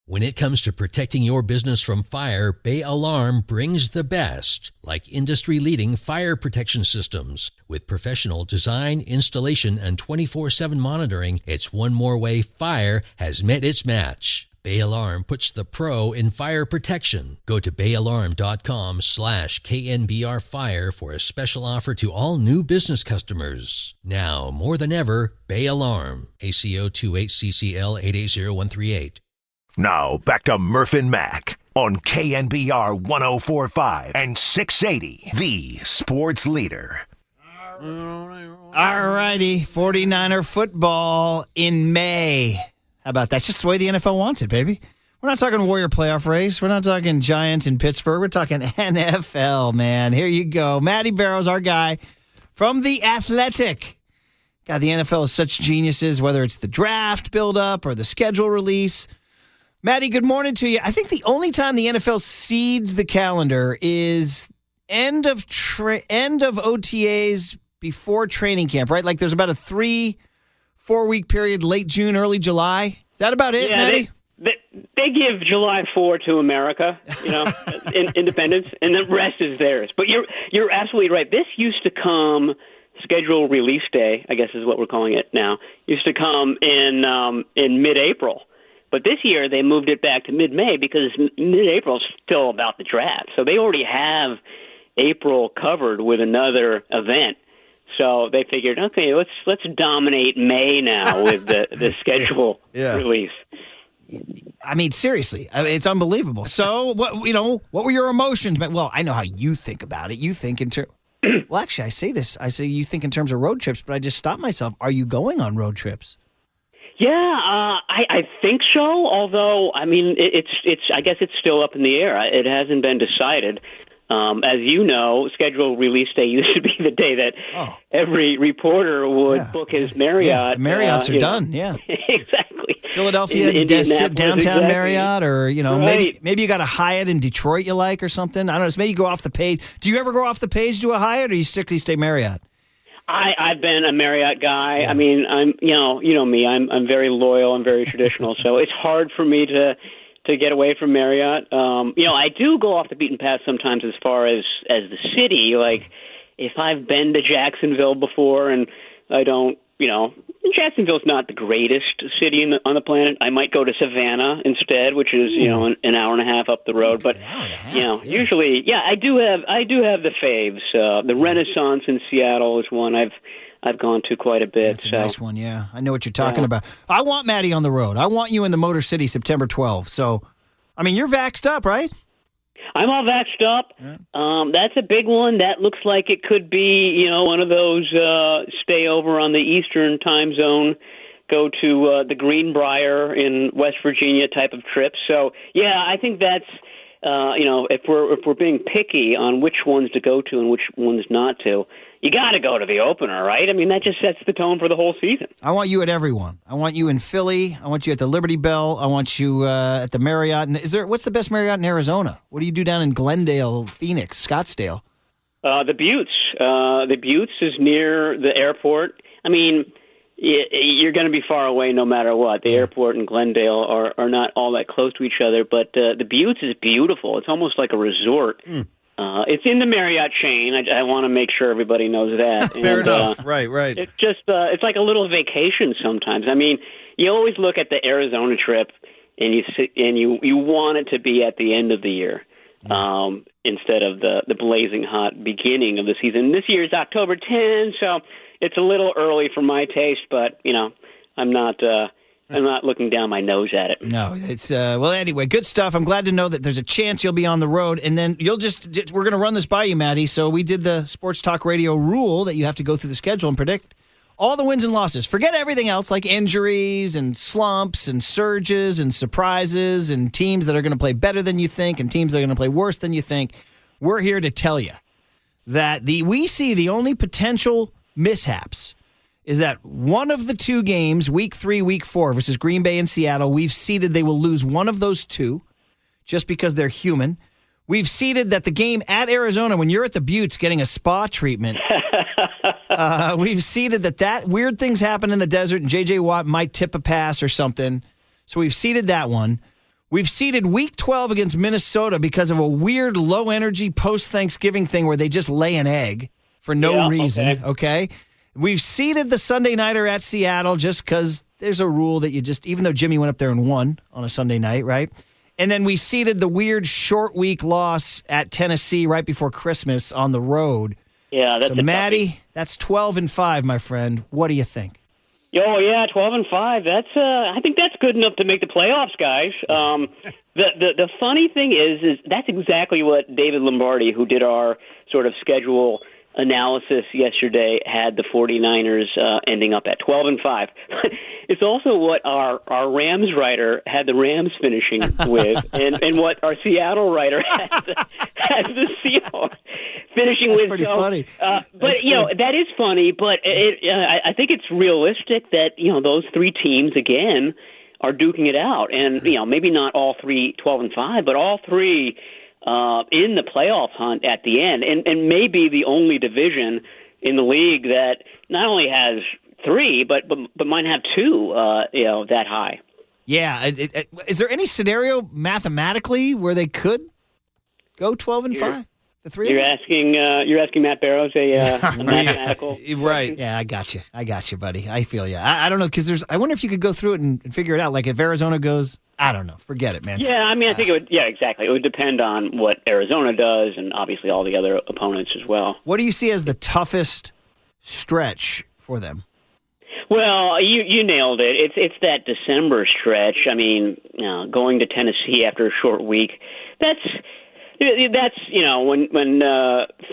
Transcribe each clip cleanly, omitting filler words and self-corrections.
When it comes to protecting your business from fire, Bay Alarm brings the best, like industry-leading fire protection systems. With professional design, installation, and 24/7 monitoring, it's one more way fire has met its match. Bay Alarm puts the pro in fire protection. Go to bayalarm.com/KNBRfire for a special offer to all new business customers. Now, more than ever, Bay Alarm. ACO 28CCL 880138. Now, back to Murph and Mac on KNBR 104.5 and 680, the sports leader. All righty, 49er football in May. How about that? It's just the way the NFL wants it, baby. We're not talking Warrior playoff race. We're not talking Giants in Pittsburgh. We're talking NFL, man. Here you go. Matty Barrows, our guy from The Athletic. God, the NFL is such geniuses, whether it's the draft build-up or the schedule release. Matty, good morning to you. I think the only time the NFL seeds the calendar is end of OTAs before training camp, right? Like there's about a 3-4 week period, late June, early July. Is that about it, Matty? They give July 4 to America, independence, and the rest is theirs. But you're absolutely right. This used to come, schedule release day, I guess is what we're calling it now, used to come in mid-April. But this year they moved it back to mid-May because mid-April is still about the draft. So they already have April covered with another event. So they figured, okay, let's dominate May now with the schedule release. I mean, seriously, it's unbelievable. So what were your emotions? Well, I know how you think about it. You think in terms. Well, actually, I say you think in terms of road trips, but I just stopped myself. Are you going on road trips? Yeah, I think so. Although, I mean, it's I guess it's still up in the air. It hasn't been decided. As you know, scheduled release day used to be the day that every reporter would book his Marriott. Yeah, the Marriotts are done. Yeah, exactly. Philadelphia downtown exactly. Marriott, or right. maybe you got a Hyatt in Detroit you like or something. I don't know. So maybe you go off the page. Do you ever go off the page to a Hyatt, or you strictly stay Marriott? I've been a Marriott guy. Yeah. I mean, I'm you know me. I'm very loyal. I'm very traditional. So it's hard for me to get away from Marriott. I do go off the beaten path sometimes as far as the city. Like if I've been to Jacksonville before and I don't, Jacksonville's not the greatest city on the planet. I might go to Savannah instead, which is an hour and a half up the road. But usually, I do have the faves. The Renaissance in Seattle is one I've gone to quite a bit. That's a nice one, yeah. I know what you're talking about. I want Matty on the road. I want you in the Motor City September 12th. So, I mean, you're vaxxed up, right? I'm all vaxxed up. Yeah. That's a big one. That looks like it could be, one of those stay over on the Eastern time zone, go to the Greenbrier in West Virginia type of trip. So, yeah, I think that's, if we're being picky on which ones to go to and which ones not to, you got to go to the opener, right? I mean, that just sets the tone for the whole season. I want you at everyone. I want you in Philly. I want you at the Liberty Bell. I want you at the Marriott. What's the best Marriott in Arizona? What do you do down in Glendale, Phoenix, Scottsdale? The Buttes. The Buttes is near the airport. I mean, you're going to be far away no matter what. The airport and Glendale are not all that close to each other, but the Buttes is beautiful. It's almost like a resort. It's in the Marriott chain. I want to make sure everybody knows that. Fair enough. Right. It's just it's like a little vacation sometimes. I mean, you always look at the Arizona trip and you want it to be at the end of the year instead of the blazing hot beginning of the season. This year is October 10, so it's a little early for my taste, but I'm not looking down my nose at it. No, it's well. Anyway, good stuff. I'm glad to know that there's a chance you'll be on the road, and then we're going to run this by you, Matty. So we did the Sports Talk Radio rule that you have to go through the schedule and predict all the wins and losses. Forget everything else like injuries and slumps and surges and surprises and teams that are going to play better than you think and teams that are going to play worse than you think. We're here to tell you that we see the only potential mishaps is that one of the two games, week 3, week 4, versus Green Bay and Seattle, we've seeded they will lose one of those two just because they're human. We've seeded that the game at Arizona, when you're at the Buttes getting a spa treatment, we've seeded that weird things happen in the desert and J.J. Watt might tip a pass or something. So we've seeded that one. We've seeded Week 12 against Minnesota because of a weird low-energy post-Thanksgiving thing where they just lay an egg for no reason, okay? We've seeded the Sunday Nighter at Seattle just because there's a rule that you just, even though Jimmy went up there and won on a Sunday night, right? And then we seeded the weird short week loss at Tennessee right before Christmas on the road. Yeah, that's so, Maddie, that's 12-5, my friend. What do you think? Oh yeah, 12-5. That's I think that's good enough to make the playoffs, guys. The funny thing is that's exactly what David Lombardi, who did our sort of schedule analysis yesterday, had the 49ers ending up at 12-5. It's also what our Rams writer had the Rams finishing with, and what our Seattle writer has the Seahawks finishing That's with. Pretty funny. But that is funny. But I think it's realistic that those three teams again are duking it out, and maybe not all three 12-5, but all three in the playoff hunt at the end, and maybe the only division in the league that not only has three, but might have two, that high. Yeah. Is there any scenario mathematically where they could go 12-5? The three. You're asking Matt Barrows a mathematical right? Yeah, I got you, buddy. I feel you. I don't know because I wonder if you could go through it and figure it out. Like if Arizona goes, I don't know. Forget it, man. Yeah, I mean, I think it would. Yeah, exactly. It would depend on what Arizona does, and obviously all the other opponents as well. What do you see as the toughest stretch for them? Well, you nailed it. It's that December stretch. I mean, going to Tennessee after a short week. That's when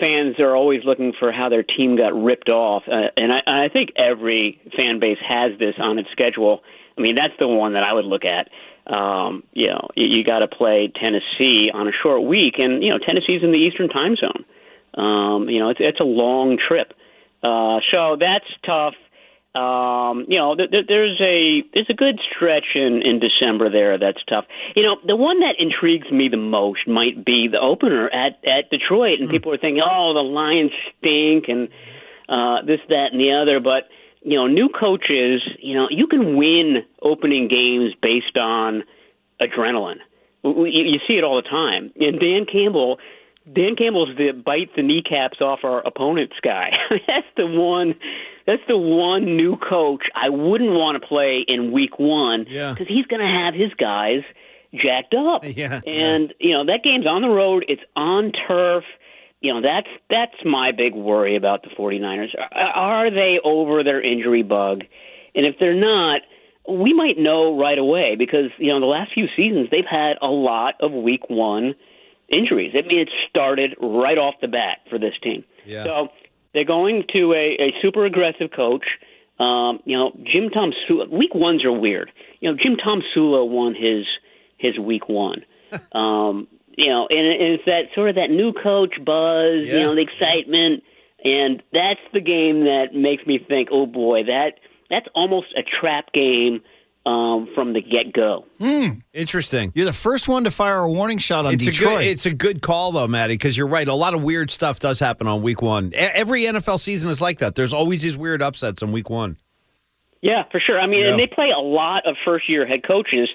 fans are always looking for how their team got ripped off, and I think every fan base has this on its schedule. I mean, that's the one that I would look at. You got to play Tennessee on a short week, and Tennessee's in the Eastern time zone. It's a long trip, so that's tough. There's a good stretch in December there that's tough. The one that intrigues me the most might be the opener at Detroit, and people are thinking, oh, the Lions stink and this, that, and the other. But new coaches, you can win opening games based on adrenaline. You see it all the time. And Dan Campbell's the bite the kneecaps off our opponent's guy. That's the one new coach I wouldn't want to play in week one because he's going to have his guys jacked up. Yeah. And, that game's on the road. It's on turf. That's my big worry about the 49ers. Are they over their injury bug? And if they're not, we might know right away because, the last few seasons they've had a lot of week one injuries. I mean, it started right off the bat for this team. Yeah. So they're going to a super aggressive coach. Jim Tom Sula. Week ones are weird. Jim Tom Sula won his week one. And it's that sort of that new coach buzz, the excitement, and that's the game that makes me think, oh boy, that's almost a trap game from the get-go. Interesting. You're the first one to fire a warning shot on Detroit. It's a good call, though, Maddie, because you're right. A lot of weird stuff does happen on week one. Every NFL season is like that. There's always these weird upsets on week one. Yeah, for sure. I mean, and they play a lot of first-year head coaches.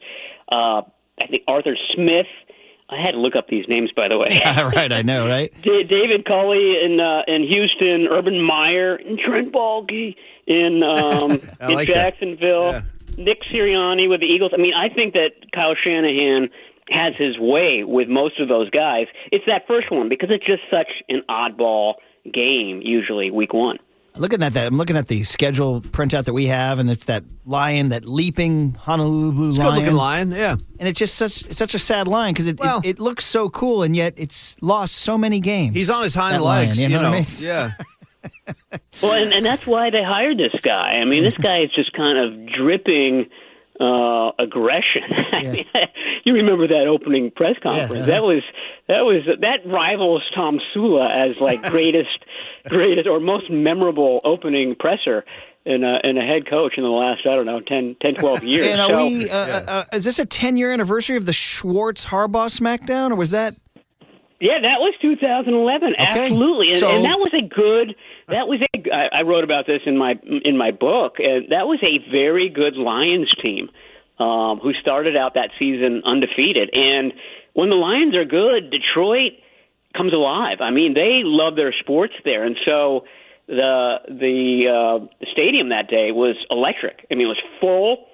I think Arthur Smith. I had to look up these names, by the way. Yeah, right, I know, right? David Culley in Houston, Urban Meyer, and Trent Baalke in Jacksonville. Yeah. Nick Sirianni with the Eagles. I mean, I think that Kyle Shanahan has his way with most of those guys. It's that first one because it's just such an oddball game, usually week one. Looking at that, I'm looking at the schedule printout that we have, and it's that lion, that leaping Honolulu blue lion. Good-looking lion, yeah. And it's just such a sad lion because it looks so cool, and yet it's lost so many games. He's on his hind legs, lion, you know what I mean? Yeah. Well, and that's why they hired this guy. I mean, this guy is just kind of dripping aggression. I mean, you remember that opening press conference? Yeah. That rivals Tom Sula as like greatest or most memorable opening presser in a head coach in the last 10, 12 years. And is this a 10-year anniversary of the Schwartz Harbaugh smackdown, or was that? Yeah, that was 2011. Okay. Absolutely, and that was a good. I wrote about this in my book. And that was a very good Lions team. who started out that season undefeated. And when the Lions are good, Detroit comes alive. I mean, they love their sports there, and so the stadium that day was electric. I mean, it was full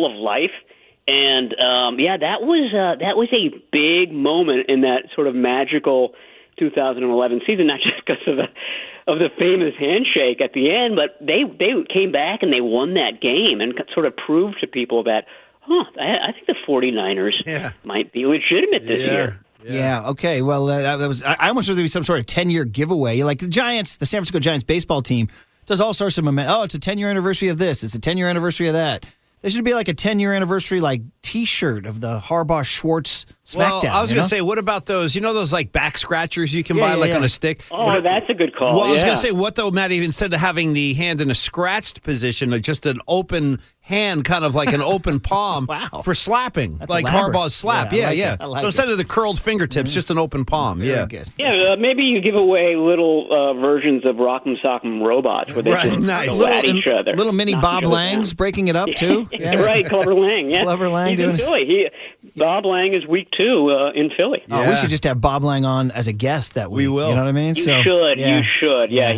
of life. And that was a big moment in that sort of magical 2011 season, not just because of the famous handshake at the end, but they came back and they won that game and sort of proved to people that, I think the 49ers might be legitimate this year. Yeah. Okay. Well, that was. I almost thought there was some sort of 10-year giveaway. Like the Giants, the San Francisco Giants baseball team does all sorts of momentum. Oh, it's a 10-year anniversary of this. It's the 10-year anniversary of that. There should be like a 10-year anniversary like T-shirt of the Harbaugh-Schwartz SmackDown. Well, I was going to say, what about those? You know those like back scratchers you can buy on a stick? Oh, that's a good call. Well, I was going to say, what though, Matt? Instead of having the hand in a scratched position, just an open hand, kind of like an open palm for slapping, that's like elaborate. Harbaugh's slap. I like so instead of the curled fingertips, just an open palm. Very good. Yeah, maybe you give away little versions of Rock'em Sock'em Robots where they just go at each other. Little mini Bob Langs breaking it up too. Right, Clever Lang. Yeah, Clever Lang he's doing in Philly. Bob Lang is week 2 in Philly. Oh, we should just have Bob Lang on as a guest that week. We will. You know what I mean? You should. Yeah,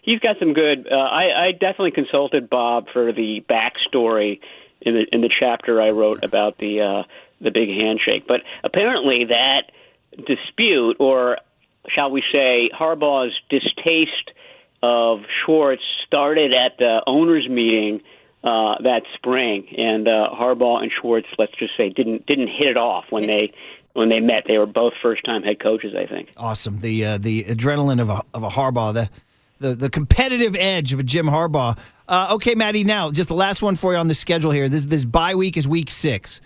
he's got some good. I definitely consulted Bob for the backstory in the chapter I wrote about the big handshake. But apparently that dispute, or shall we say, Harbaugh's distaste of Schwartz, started at the owners' meeting that spring, and Harbaugh and Schwartz, let's just say, didn't hit it off when they met. They were both first-time head coaches, I think. Awesome. The adrenaline of a Harbaugh, the competitive edge of a Jim Harbaugh. Okay, Maddie, now just the last one for you on the schedule here. This bye week is week 6.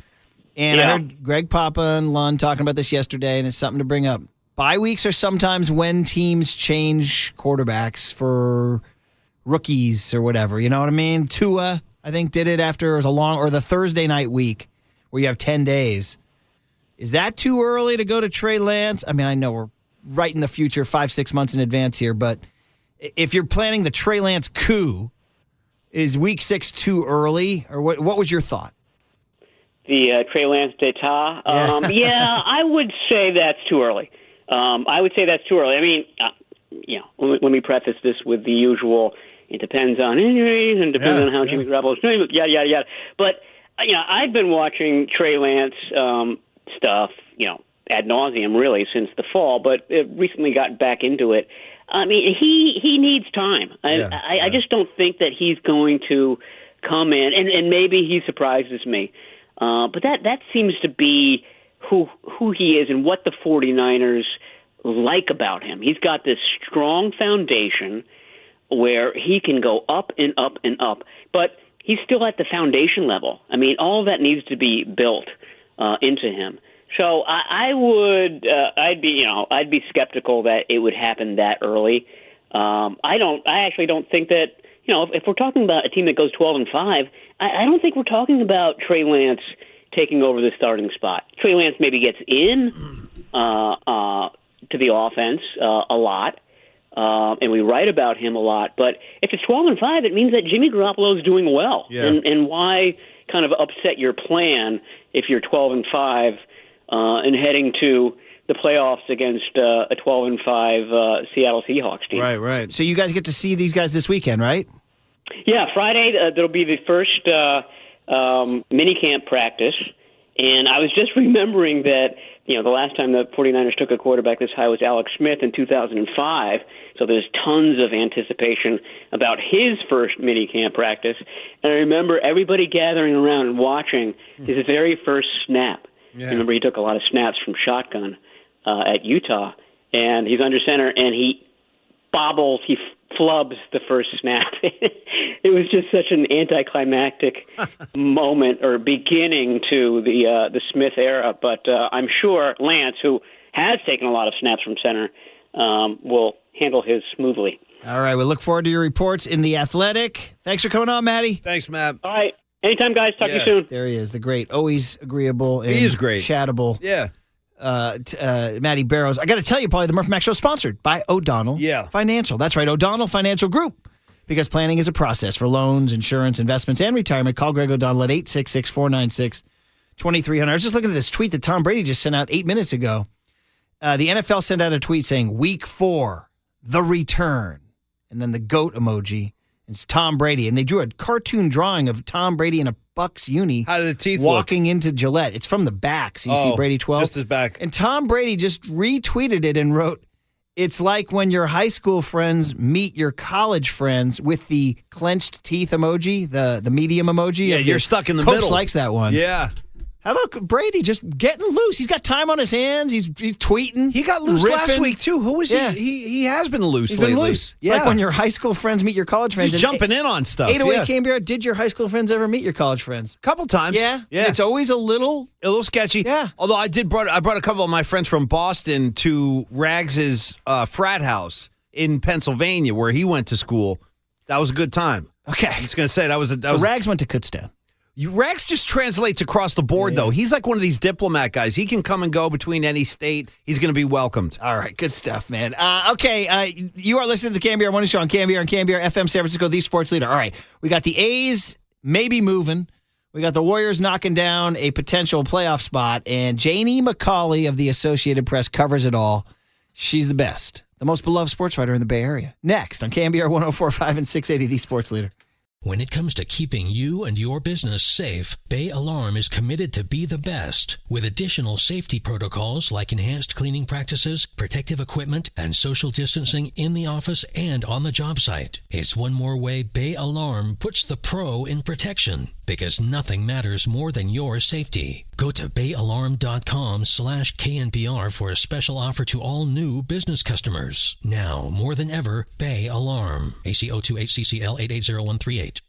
And I heard Greg Papa and Lund talking about this yesterday, and it's something to bring up. Bye weeks are sometimes when teams change quarterbacks for rookies or whatever. You know what I mean? Tua, I think, did it after it was or the Thursday night week where you have 10 days. Is that too early to go to Trey Lance? I mean, I know we're right in the future, 5-6 months in advance here, but if you're planning the Trey Lance coup, is week 6 too early? Or what was your thought? The Trey Lance d'etat? I would say that's too early. I mean, let me preface this with the usual, it depends on injuries and depends on how Jimmy Garoppolo is doing, yada. But, I've been watching Trey Lance stuff, ad nauseum really since the fall, but it recently got back into it. I mean, he needs time. I just don't think that he's going to come in, and maybe he surprises me. But that seems to be who he is and what the 49ers like about him. He's got this strong foundation where he can go up and up and up, but he's still at the foundation level. I mean, all of that needs to be built into him. So I'd be skeptical that it would happen that early. I actually don't think that, if we're talking about a team that goes 12-5, I don't think we're talking about Trey Lance taking over the starting spot. Trey Lance maybe gets in to the offense a lot, and we write about him a lot. But if it's 12-5, it means that Jimmy Garoppolo is doing well. Yeah. And why kind of upset your plan if you're 12-5 and heading to the playoffs against a 12-5 Seattle Seahawks team? Right. So you guys get to see these guys this weekend, right? Yeah, Friday there'll be the first minicamp practice, and I was just remembering that the last time the 49ers took a quarterback this high was Alex Smith in 2005, so there's tons of anticipation about his first minicamp practice, and I remember everybody gathering around and watching his very first snap. Yeah. I remember he took a lot of snaps from shotgun at Utah, and he's under center, and he bobbles, he flubs the first snap. It was just such an anticlimactic moment or beginning to the Smith era. But I'm sure Lance, who has taken a lot of snaps from center, will handle his smoothly. All right, we look forward to your reports in The Athletic. Thanks for coming on, Matty. Thanks, Matt. All right. Anytime, guys. Talk to you soon. There he is, the great, always agreeable and he is great. Chattable. Yeah. Matty Barrows. I got to tell you, Paulie, the Murphy Mac Show is sponsored by O'Donnell Financial. That's right, O'Donnell Financial Group. Because planning is a process for loans, insurance, investments, and retirement. Call Greg O'Donnell at 866-496-2300. I was just looking at this tweet that Tom Brady just sent out 8 minutes ago. The NFL sent out a tweet saying, Week 4, the return. And then the goat emoji. It's Tom Brady. And they drew a cartoon drawing of Tom Brady in a Bucks uni. How did the teeth walking look? into Gillette. It's from the back. So you see Brady 12. Just his back. And Tom Brady just retweeted it and wrote, it's like when your high school friends meet your college friends with the clenched teeth emoji, the medium emoji. Yeah, you're stuck in the Coach middle. Likes that one. Yeah. How about Brady just getting loose? He's got time on his hands. He's tweeting. He got loose last riffing. week, too. Who was Yeah. he? He has been loose He's lately. been loose. It's like when your high school friends meet your college friends. He's jumping in on stuff. 808 KMBR, did your high school friends ever meet your college friends? Couple times. Yeah. Yeah. It's always a little sketchy. Yeah. Although I brought a couple of my friends from Boston to Rags's frat house in Pennsylvania where he went to school. That was a good time. Okay. I'm just going to say that was Rags went to Kutztown. Rags just translates across the board, though. He's like one of these diplomat guys. He can come and go between any state. He's going to be welcomed. All right, good stuff, man. You are listening to the KMBR Morning Show on KMBR and KMBR FM San Francisco, the sports leader. All right, we got the A's maybe moving. We got the Warriors knocking down a potential playoff spot, and Janie McCauley of the Associated Press covers it all. She's the best, the most beloved sports writer in the Bay Area. Next on KMBR 104.5 and 680, the sports leader. When it comes to keeping you and your business safe, Bay Alarm is committed to be the best, with additional safety protocols like enhanced cleaning practices, protective equipment, and social distancing in the office and on the job site. It's one more way Bay Alarm puts the pro in protection, because nothing matters more than your safety. Go to bayalarm.com/KNPR for a special offer to all new business customers. Now, more than ever, Bay Alarm. AC 028CCL 880138.